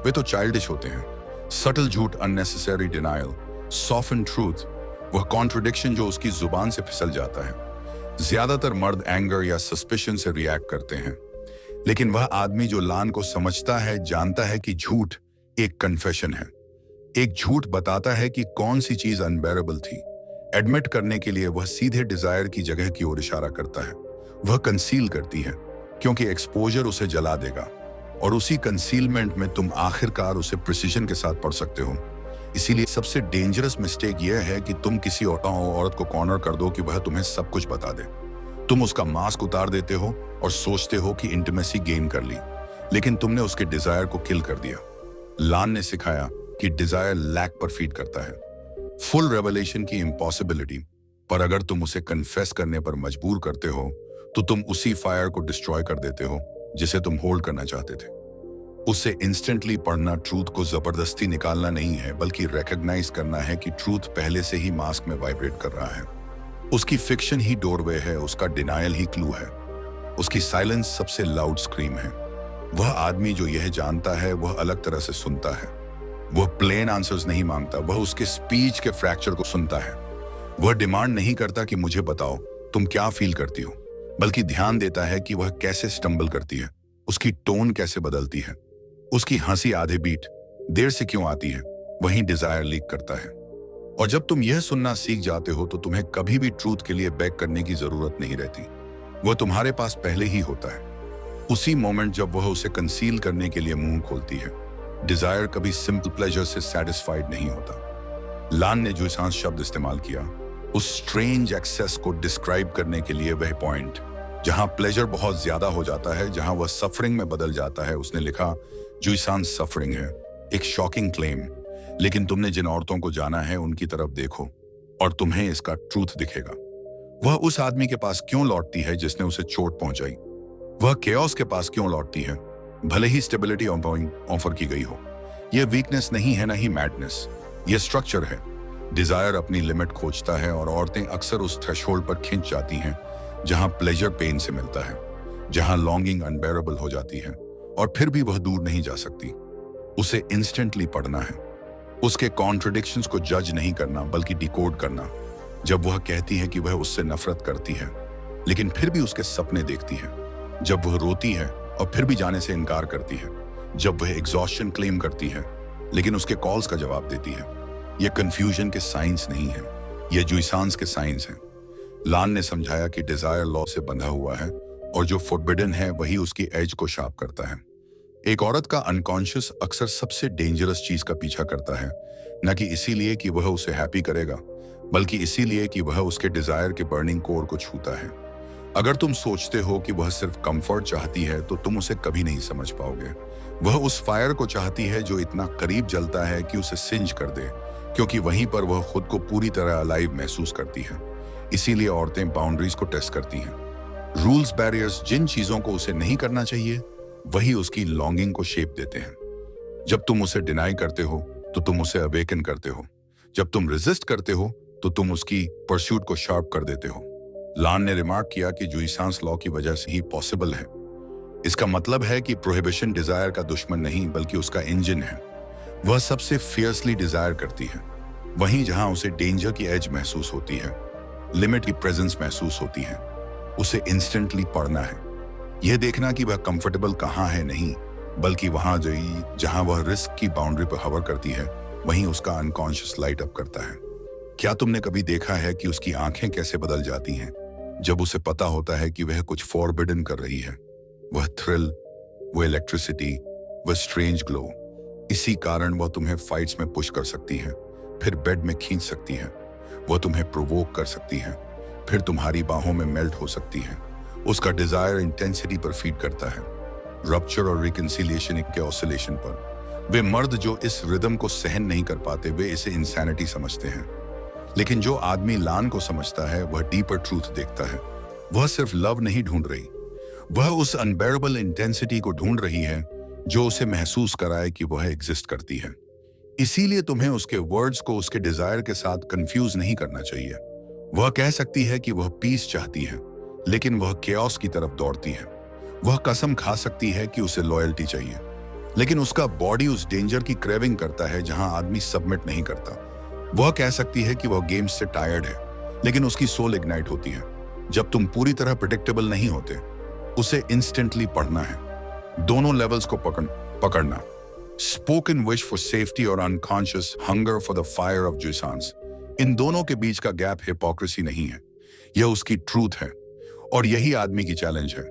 वे तो चाइल्डिश होते हैं। सटल झूठ, अननेसेसरी डिनायल, सॉफ्टन ट्रूथ, वह कॉन्ट्रडिक्शन जो उसकी जुबान से फिसल जाता है। ज्यादातर मर्द एंगर या सस्पिशन से रिएक्ट करते हैं, लेकिन वह आदमी जो लान को समझता है जानता है कि झूठ एक कन्फेशन है। एक झूठ बताता है कि कौन सी चीज अनबेरेबल थी। एडमिट करने के लिए वह सीधे डिजायर की जगह की ओर इशारा करता है। वह कंसील करती है क्योंकि एक्सपोजर उसे जला देगा, और उसी कंसीलमेंट में तुम आखिरकार उसे प्रिसीजन के साथ पढ़ सकते हो। इसीलिए सबसे डेंजरस मिस्टेक यह है कि तुम किसी औरत को कॉर्नर कर दो कि वह तुम्हें सब कुछ बता दे। तुम उसका मास्क उतार देते हो और सोचते हो कि इंटीमेसी गेन कर ली, लेकिन तुमने उसके डिजायर को किल कर दिया। लान ने सिखाया कि डिजायर लैक पर फीड करता है, फुल रेवलेशन की इम्पॉसिबिलिटी पर। अगर तुम उसे कन्फेस करने पर मजबूर करते हो तो तुम उसी फायर को डिस्ट्रॉय कर देते हो जिसे तुम होल्ड करना चाहते थे। उसे इंस्टेंटली पढ़ना ट्रूथ को जबरदस्ती निकालना नहीं है, बल्कि रिकॉग्नाइज करना है कि ट्रूथ पहले से ही मास्क में वाइब्रेट कर रहा है। उसकी फिक्शन ही डोरवे है, उसका डिनायल ही क्लू है, उसकी साइलेंस सबसे लाउड स्क्रीम है। वह आदमी जो यह जानता है वह अलग तरह से सुनता है। वह प्लेन आंसर्स नहीं मांगता, वह उसके स्पीच के फ्रैक्चर को सुनता है। वह डिमांड नहीं करता कि मुझे बताओ तुम क्या फील करती हो, बल्कि ध्यान देता है कि वह कैसे स्टम्बल करती है, उसकी टोन कैसे बदलती है, उसकी हंसी आधे बीट देर से क्यों आती है। वहीं डिजायर लीक करता है। और जब तुम यह सुनना सीख जाते हो तो तुम्हें कभी भी ट्रूथ के लिए बैक करने की जरूरत नहीं रहती। वह तुम्हारे पास पहले ही होता है, उसी मोमेंट जब वह उसे कंसील करने के लिए मुंह खोलती है। डिजायर कभी सिंपल प्लेजर से सेटिस्फाइड नहीं होता। लान ने जो शब्द इस्तेमाल किया उस स्ट्रेंज एक्सेस को डिस्क्राइब करने के लिए, वह पॉइंट जहां प्लेजर बहुत ज्यादा हो जाता है, जहां वह सफरिंग में बदल जाता है। उसने लिखा, जुइसान सफरिंग है, एक शॉकिंग क्लेम, लेकिन तुमने जिन औरतों को जाना है उनकी तरफ देखो और तुम्हें इसका ट्रूथ दिखेगा। वह उस आदमी के पास क्यों लौटती है जिसने उसे चोट पहुंचाई? वह केओस के पास क्यों लौटती है भले ही स्टेबिलिटी ऑफर की गई हो? यह वीकनेस नहीं है, ना ही मैडनेस, यह स्ट्रक्चर है। डिजायर अपनी लिमिट खोजता है और औरतें अक्सर उस थ्रेशोल्ड पर खिंच जाती हैं जहां प्लेजर पेन से मिलता है, जहां लॉन्गिंग अनबेरेबल हो जाती है, और फिर भी वह दूर नहीं जा सकती। उसे इंस्टेंटली पढ़ना है, उसके कॉन्ट्रडिक्शंस को जज नहीं करना बल्कि डिकोड करना। जब वह कहती है कि वह उससे नफरत करती है लेकिन फिर भी उसके सपने देखती है, जब वह रोती है और फिर भी जाने से इनकार करती है, जब वह एग्जॉस्शन क्लेम करती है लेकिन उसके कॉल्स का जवाब देती है, यह कंफ्यूजन के साइंस नहीं है, यह जुइसांस के साइंस हैं। लान ने समझाया कि डिजायर लॉ से बंधा हुआ है और जो फॉरबिडन है वही उसकी एज को शार्प करता है। एक औरत का अनकॉन्शियस अक्सर सबसे डेंजरस चीज का पीछा करता है, न कि इसीलिए कि वह उसे हैप्पी करेगा, बल्कि इसीलिए कि वह उसके डिजायर के बर्निंग कोर को छूता है। अगर तुम सोचते हो कि वह सिर्फ कंफर्ट चाहती है तो तुम उसे कभी नहीं समझ पाओगे। वह उस फायर को चाहती है जो इतना करीब जलता है कि उसे सिंज कर दे, क्योंकि वहीं पर वह खुद को पूरी तरह अलाइव महसूस करती है। इसीलिए औरतें बाउंड्रीज को टेस्ट करती हैं। रूल्स, बैरियर्स, जिन चीजों को उसे नहीं करना चाहिए वही उसकी लॉन्गिंग को शेप देते हैं। जब तुम उसे डिनाई करते हो तो तुम उसे अवेकन करते हो। जब तुम रेजिस्ट करते हो तो तुम उसकी परस्यूट को शार्प कर देते हो। लान ने रिमार्क किया कि जुइसांस लॉ की वजह से ही पॉसिबल है। इसका मतलब है कि प्रोहिबिशन डिजायर का दुश्मन नहीं बल्कि उसका इंजन है। वह सबसे फियर्सली डिजायर करती है वहीं जहां उसे डेंजर की एज महसूस होती है, लिमिट की प्रेजेंस महसूस होती है। उसे इंस्टेंटली पढ़ना है, यह देखना कि वह कंफर्टेबल कहां है नहीं, बल्कि वहां जहां वह रिस्क की बाउंड्री पर हवर करती है वहीं उसका अनकॉन्शियस लाइट अप करता है। क्या तुमने कभी देखा है कि उसकी आंखें कैसे बदल जाती हैं जब उसे पता होता है कि वह कुछ फॉरबिडन कर रही है। वह थ्रिल, वो इलेक्ट्रिसिटी, वह स्ट्रेंज ग्लो, इसी कारण वह तुम्हें फाइट्स में पुश कर सकती है, फिर बेड में खींच सकती है। वह तुम्हें प्रोवोक कर सकती है, फिर तुम्हारी बाहों में मेल्ट हो सकती है। उसका डिजायर इंटेंसिटी पर फीड करता है, रप्चर और रिकंसिलिएशन के ऑसिलेशन पर। वे मर्द जो इस रिदम को सहन नहीं कर पाते, वे इसे इंसैनिटी समझते हैं। लेकिन जो आदमी लान को समझता है, वह डीपर ट्रूथ देखता है। वह सिर्फ लव नहीं ढूंढ रही, वह उस अनबेरेबल इंटेंसिटी को ढूंढ रही है जो उसे महसूस कराए कि वह एग्जिस्ट करती है। इसीलिए तुम्हें उसके वर्ड्स को उसके डिजायर के साथ कंफ्यूज नहीं करना चाहिए। वह कह सकती है कि वह पीस चाहती है, लेकिन वह केओस की तरफ दौड़ती है। वह कसम खा सकती है कि उसे लॉयल्टी चाहिए, लेकिन उसका बॉडी उस डेंजर की क्रेविंग करता है जहां आदमी सबमिट नहीं करता। वह कह सकती है कि वह गेम्स से टायर्ड है, लेकिन उसकी सोल इग्नाइट होती है जब तुम पूरी तरह प्रेडिक्टेबल नहीं होते। उसे इंस्टेंटली पढ़ना है, दोनों लेवल्स को पकड़ना। स्पोकन विश फॉर सेफ्टी और unconscious hunger for the fire of जुसांस, इन दोनों के बीच का गैप हिपोक्रेसी नहीं है, यह उसकी ट्रूथ है। और यही आदमी की चैलेंज है।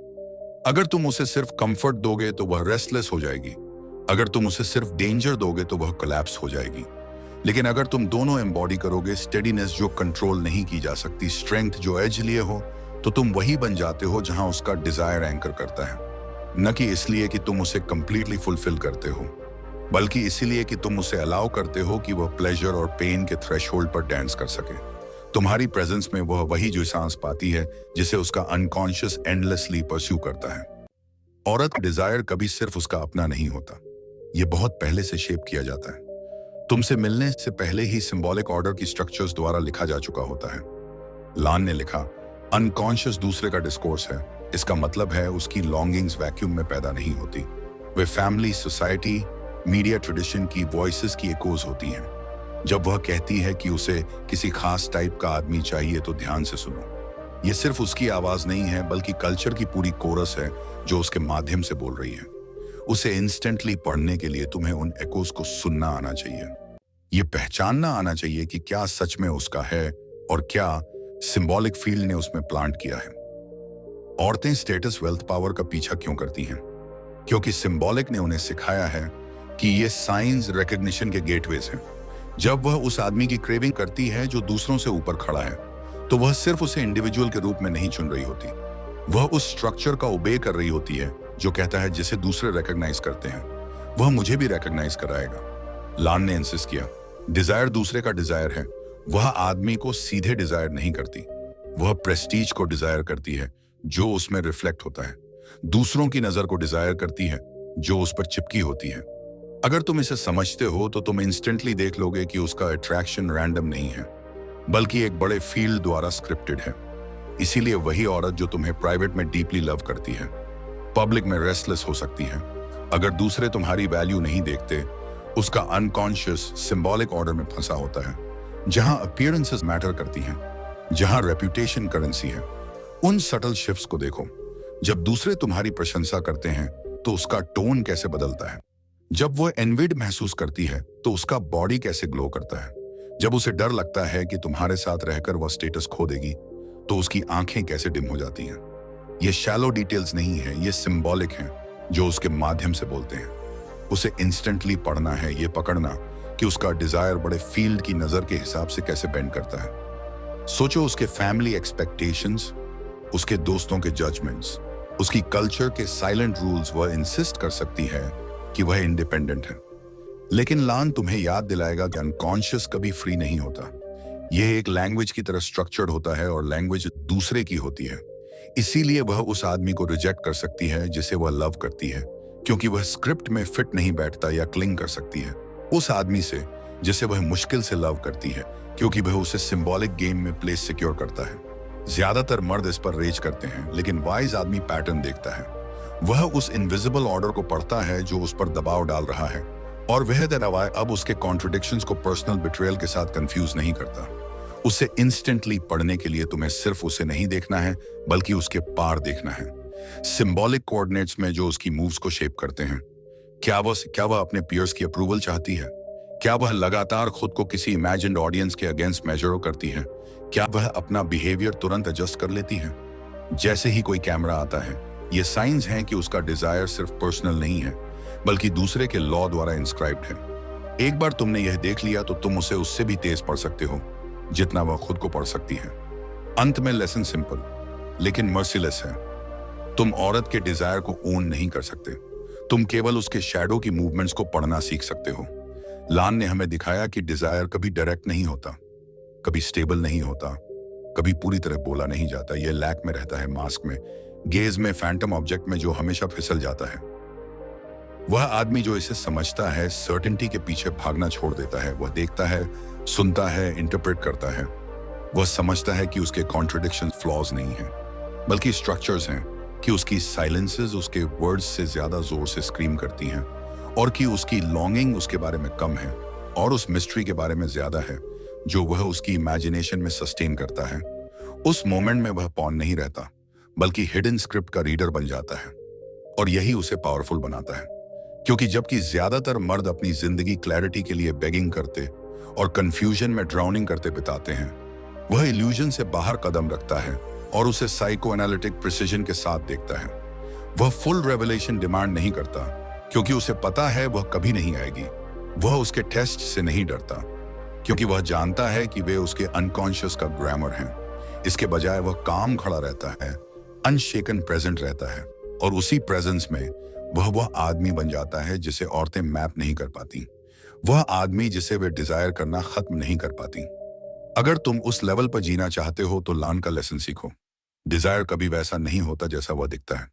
अगर तुम उसे सिर्फ कंफर्ट दोगे तो वह रेस्टलेस हो जाएगी, अगर तुम उसे सिर्फ डेंजर दोगे तो वह कोलैप्स हो जाएगी। लेकिन अगर तुम दोनों एम्बॉडी करोगे, स्टेडीनेस जो कंट्रोल नहीं की जा सकती, स्ट्रेंथ जो एज लिए हो, तो तुम वही बन जाते हो जहां उसका डिजायर एंकर करता है। न कि इसलिए कि तुम उसे कंप्लीटली फुलफिल करते हो, बल्कि इसीलिए कि तुम उसे अलाउ करते हो कि वह प्लेजर और पेन के थ्रेशहोल्ड पर डांस कर सके। तुम्हारी प्रेजेंस में वह वही जो सांस पाती है जिसे उसका अनकॉन्शियस एंडलेसली परस्यू करता है। औरत का डिजायर कभी सिर्फ उसका अपना नहीं होता, यह बहुत पहले से शेप किया जाता है। तुमसे मिलने से पहले ही सिंबॉलिक ऑर्डर की स्ट्रक्चर्स द्वारा लिखा जा चुका होता है। लान ने लिखा, अनकॉन्शियस दूसरे का डिस्कोर्स है। इसका मतलब है उसकी लॉन्गिंग्स वैक्यूम में पैदा नहीं होती, वे फैमिली, सोसाइटी, मीडिया ट्रेडिशन की वॉइसेस की एकोज होती हैं। जब वह कहती है कि उसे किसी खास टाइप का आदमी चाहिए, तो ध्यान से सुनो, यह सिर्फ उसकी आवाज नहीं है, बल्कि कल्चर की पूरी कोरस है जो उसके माध्यम से बोल रही है। उसे इंस्टेंटली पढ़ने के लिए तुम्हें उन एकोज को सुनना आना चाहिए। यह पहचानना आना चाहिए कि क्या सच में उसका है और क्या सिंबॉलिक फील्ड ने उसमें प्लांट किया है। औरतें स्टेटस, वेल्थ, पावर का पीछा क्यों करती हैं? क्योंकि सिंबॉलिक ने उन्हें सिखाया है कि ये साइंस रिकॉग्निशन के गेटवेज हैं। जब वह उस आदमी की क्रेविंग करती है जो दूसरों से ऊपर खड़ा है, तो वह सिर्फ उसे इंडिविजुअल के रूप में नहीं चुन रही होती, वह उस स्ट्रक्चर का ओबे कर रही होती है जो कहता है जिसे दूसरे रिकॉग्नाइज करते हैं, वह मुझे भी रिकॉग्नाइज कराएगा। लान ने इंसिस्ट किया, डिजायर दूसरे का डिजायर है। वह आदमी को सीधे डिजायर नहीं करती, वह प्रेस्टीज को डिजायर करती है जो उसमें रिफ्लेक्ट होता है, दूसरों की नजर को डिजायर करती है जो उस पर चिपकी होती है। अगर तुम इसे समझते हो तो तुम इंस्टेंटली देख लोगे कि उसका अट्रैक्शन रैंडम नहीं है, बल्कि एक बड़े फील्ड द्वारा स्क्रिप्टेड है। इसीलिए वही औरत जो तुम्हें प्राइवेट में डीपली लव करती है, पब्लिक में रेस्टलेस हो सकती है। अगर दूसरे तुम्हारी वैल्यू नहीं देखते, उसका अनकॉन्शियस सिंबॉलिक ऑर्डर में फंसा होता है, जहां अपीयरेंसेस मैटर करती हैं, जहां रेप्यूटेशन करेंसी है। उन सटल शिफ्ट्स को देखो। जब दूसरे तुम्हारी प्रशंसा करते हैं तो उसका टोन कैसे बदलता है। जब वह एनविड महसूस करती है तो उसका बॉडी कैसे ग्लो करता है। जब उसे डर लगता है कि तुम्हारे साथ रहकर वह स्टेटस खो देगी, तो उसकी आंखें कैसे डिम हो जाती हैं। ये शैलो डिटेल्स नहीं है, ये सिंबॉलिक हैं जो उसके माध्यम से बोलते हैं। उसे इंस्टेंटली पढ़ना है, ये पकड़ना कि उसका डिजायर बड़े फील्ड की नजर के हिसाब से कैसे बेंड करता है। सोचो, उसके फैमिली एक्सपेक्टेशंस, उसके दोस्तों के जजमेंट्स, उसकी कल्चर के साइलेंट रूल्स, वह इंसिस्ट कर सकती है कि वह इंडिपेंडेंट है। लेकिन लान तुम्हें याद दिलाएगा कि अनकॉन्शियस कभी फ्री नहीं होता। यह एक लैंग्वेज की तरह स्ट्रक्चर्ड होता है और लैंग्वेज दूसरे की होती है। इसीलिए वह उस आदमी को रिजेक्ट कर सकती है जिसे वह लव करती है, क्योंकि वह स्क्रिप्ट में फिट नहीं बैठता, या क्लिंग कर सकती है उस आदमी से जिसे वह मुश्किल से लव करती है, क्योंकि वह उसे सिंबॉलिक गेम में प्लेस सिक्योर करता है। ज्यादातर मर्द इस पर रेज करते हैं, लेकिन वाइज आदमी पैटर्न देखता है। वह उस इनविजिबल ऑर्डर को पढ़ता है जो उस पर दबाव डाल रहा है, और वह दबाव अब उसके कॉन्ट्रडिक्शंस को पर्सनल बिट्रेयल के साथ कंफ्यूज नहीं करता। उसे इंस्टेंटली पढ़ने के लिए तुम्हें सिर्फ उसे नहीं देखना है, बल्कि उसके पार देखना है। सिंबॉलिक कोऑर्डिनेट्स में जो उसकी मूव्स को शेप करते हैं। क्या वह अपने पियर्स की अप्रूवल चाहती है, क्या वह लगातार खुद को किसी इमेजिन्ड ऑडियंस के अगेंस्ट मेजर करती है? क्या वह अपना बिहेवियर तुरंत एडजस्ट कर लेती है जैसे ही कोई कैमरा आता है? ये साइंस हैं कि उसका डिजायर सिर्फ पर्सनल नहीं है, बल्कि दूसरे के लॉ द्वारा इंस्क्राइब्ड है। एक बार तुमने यह देख लिया तो तुम उसे उससे भी तेज पढ़ सकते हो जितना वह खुद को पढ़ सकती है। अंत में लेसन सिंपल लेकिन मर्सीलेस है। तुम औरत के डिजायर को ओन नहीं कर सकते, तुम केवल उसके शैडो की मूवमेंट्स को पढ़ना सीख सकते हो। लान ने हमें दिखाया कि डिजायर कभी डायरेक्ट नहीं होता, कभी स्टेबल नहीं होता, कभी पूरी तरह बोला नहीं जाता। यह लैक में रहता है, मास्क में, गेज में, फैंटम ऑब्जेक्ट में जो हमेशा फिसल जाता है। वह आदमी जो इसे समझता है सर्टेनिटी के पीछे भागना छोड़ देता है। वह देखता है, सुनता है, इंटरप्रेट करता है। वह समझता है कि उसके कॉन्ट्रडिक्शन फ्लॉज नहीं है बल्कि स्ट्रक्चर्स हैं, कि उसकी साइलेंसेस उसके वर्ड्स से ज्यादा जोर से स्क्रीम करती हैं और कि उसकी लॉन्गिंग उसके बारे में कम है और उस मिस्ट्री के बारे में ज्यादा है जो वह उसकी इमेजिनेशन में सस्टेन करता है। उस मोमेंट में वह पॉन नहीं रहता बल्कि हिडन स्क्रिप्ट का रीडर बन जाता है और यही उसे पावरफुल बनाता है। क्योंकि जबकि ज्यादातर मर्द अपनी जिंदगी क्लैरिटी के लिए बेगिंग करते और कंफ्यूजन में ड्राउनिंग करते बिताते हैं, वह इल्यूजन से बाहर कदम रखता है और उसे साइको एनालिटिक प्रिसिजन के साथ देखता है। वह फुल रेवलेशन डिमांड नहीं करता क्योंकि उसे पता है वह कभी नहीं आएगी। वह उसके टेस्ट से नहीं डरता क्योंकि वह जानता है कि वे उसके अनकॉन्शियस का ग्रामर हैं। इसके बजाय वह काम खड़ा रहता है, अनशेकन प्रेजेंट रहता है और उसी प्रेजेंस में वह आदमी बन जाता है जिसे औरतें मैप नहीं कर पाती, वह आदमी जिसे वे डिजायर करना खत्म नहीं कर पाती। अगर तुम उस लेवल पर जीना चाहते हो तो लान का लेसन सीखो। डिजायर कभी वैसा नहीं होता जैसा वह दिखता है।